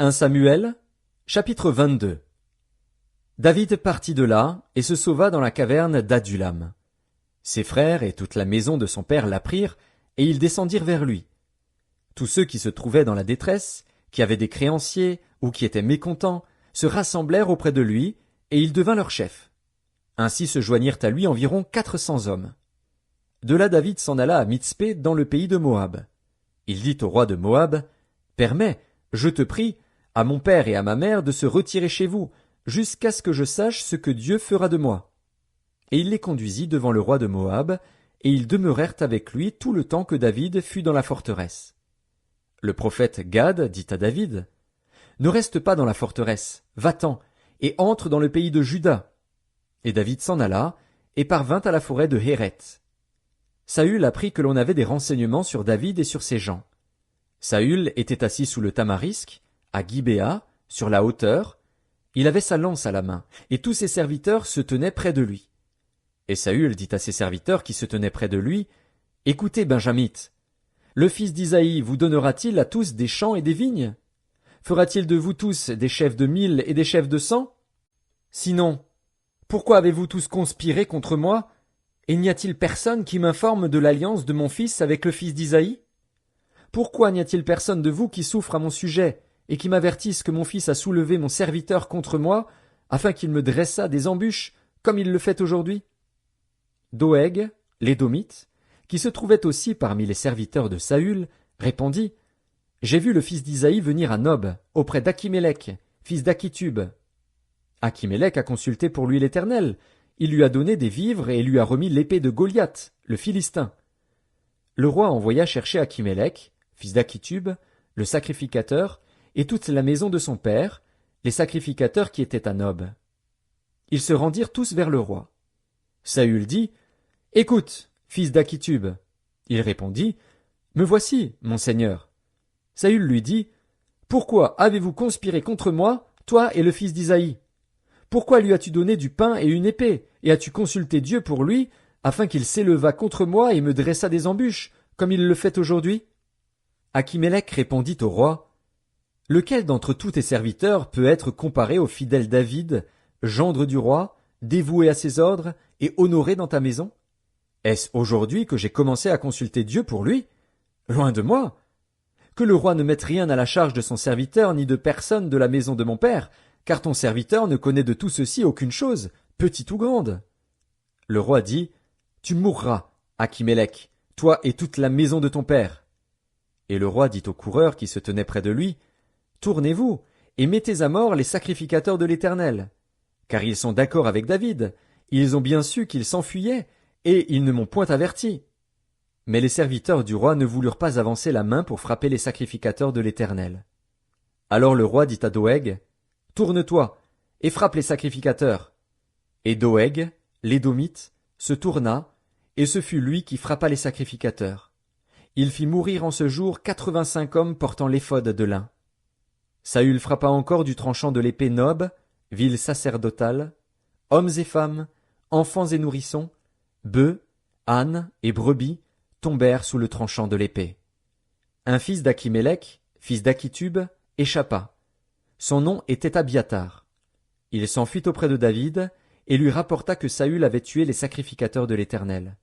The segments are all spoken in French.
1 Samuel, chapitre 22. David partit de là et se sauva dans la caverne d'Adullam. Ses frères et toute la maison de son père l'apprirent, et ils descendirent vers lui. Tous ceux qui se trouvaient dans la détresse, qui avaient des créanciers ou qui étaient mécontents, se rassemblèrent auprès de lui, et il devint leur chef. Ainsi se joignirent à lui environ 400 hommes. De là David s'en alla à Mitzpé dans le pays de Moab. Il dit au roi de Moab, « Permets, je te prie, à mon père et à ma mère de se retirer chez vous, jusqu'à ce que je sache ce que Dieu fera de moi. » Et il les conduisit devant le roi de Moab, et ils demeurèrent avec lui tout le temps que David fut dans la forteresse. Le prophète Gad dit à David, « Ne reste pas dans la forteresse, va-t'en, et entre dans le pays de Juda. » Et David s'en alla, et parvint à la forêt de Héret. Saül apprit que l'on avait des renseignements sur David et sur ses gens. Saül était assis sous le tamarisque, à Gibéa, sur la hauteur. Il avait sa lance à la main, et tous ses serviteurs se tenaient près de lui. Et Saül dit à ses serviteurs qui se tenaient près de lui, « Écoutez, Benjamites, le fils d'Isaïe vous donnera-t-il à tous des champs et des vignes? Fera-t-il de vous tous des chefs de 1000 et des chefs de 100? Sinon, pourquoi avez-vous tous conspiré contre moi? Et n'y a-t-il personne qui m'informe de l'alliance de mon fils avec le fils d'Isaïe? Pourquoi n'y a-t-il personne de vous qui souffre à mon sujet, et qui m'avertisse que mon fils a soulevé mon serviteur contre moi, afin qu'il me dressât des embûches, comme il le fait aujourd'hui? » Doeg, l'Édomite, qui se trouvait aussi parmi les serviteurs de Saül, répondit, « J'ai vu le fils d'Isaïe venir à Nob, auprès d'Akimélec, fils d'Akitub. Akimélec a consulté pour lui l'Éternel, il lui a donné des vivres et lui a remis l'épée de Goliath, le Philistin. » Le roi envoya chercher Akimélec, fils d'Akitub, le sacrificateur, et toute la maison de son père, les sacrificateurs qui étaient à Nob. Ils se rendirent tous vers le roi. Saül dit, « Écoute, fils d'Akitub. » Il répondit, « Me voici, mon seigneur. » Saül lui dit, « Pourquoi avez-vous conspiré contre moi, toi et le fils d'Isaïe? Pourquoi lui as-tu donné du pain et une épée, et as-tu consulté Dieu pour lui, afin qu'il s'élevât contre moi et me dressât des embûches, comme il le fait aujourd'hui? » Akimélec répondit au roi, « Lequel d'entre tous tes serviteurs peut être comparé au fidèle David, gendre du roi, dévoué à ses ordres et honoré dans ta maison? Est-ce aujourd'hui que j'ai commencé à consulter Dieu pour lui? Loin de moi! Que le roi ne mette rien à la charge de son serviteur ni de personne de la maison de mon père, car ton serviteur ne connaît de tout ceci aucune chose, petite ou grande. » Le roi dit, « Tu mourras, Akimélec, toi et toute la maison de ton père. » Et le roi dit aux coureurs qui se tenaient près de lui, « Tournez-vous, et mettez à mort les sacrificateurs de l'Éternel. Car ils sont d'accord avec David, ils ont bien su qu'il s'enfuyait, et ils ne m'ont point averti. » Mais les serviteurs du roi ne voulurent pas avancer la main pour frapper les sacrificateurs de l'Éternel. Alors le roi dit à Doeg, « Tourne-toi, et frappe les sacrificateurs. » Et Doeg, l'Édomite, se tourna, et ce fut lui qui frappa les sacrificateurs. Il fit mourir en ce jour 85 hommes portant l'éphod de lin. Saül frappa encore du tranchant de l'épée Nob, ville sacerdotale, hommes et femmes, enfants et nourrissons, bœufs, ânes et brebis tombèrent sous le tranchant de l'épée. Un fils d'Akimélec, fils d'Akitub, échappa. Son nom était Abiatar. Il s'enfuit auprès de David, et lui rapporta que Saül avait tué les sacrificateurs de l'Éternel.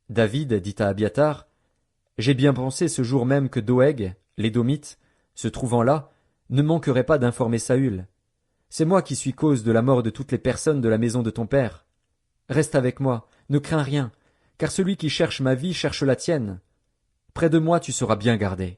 David dit à Abiatar, « J'ai bien pensé ce jour même que Doeg, l'Édomite, se trouvant là, ne manquerait pas d'informer Saül. C'est moi qui suis cause de la mort de toutes les personnes de la maison de ton père. Reste avec moi, ne crains rien, car celui qui cherche ma vie cherche la tienne. Près de moi tu seras bien gardé. »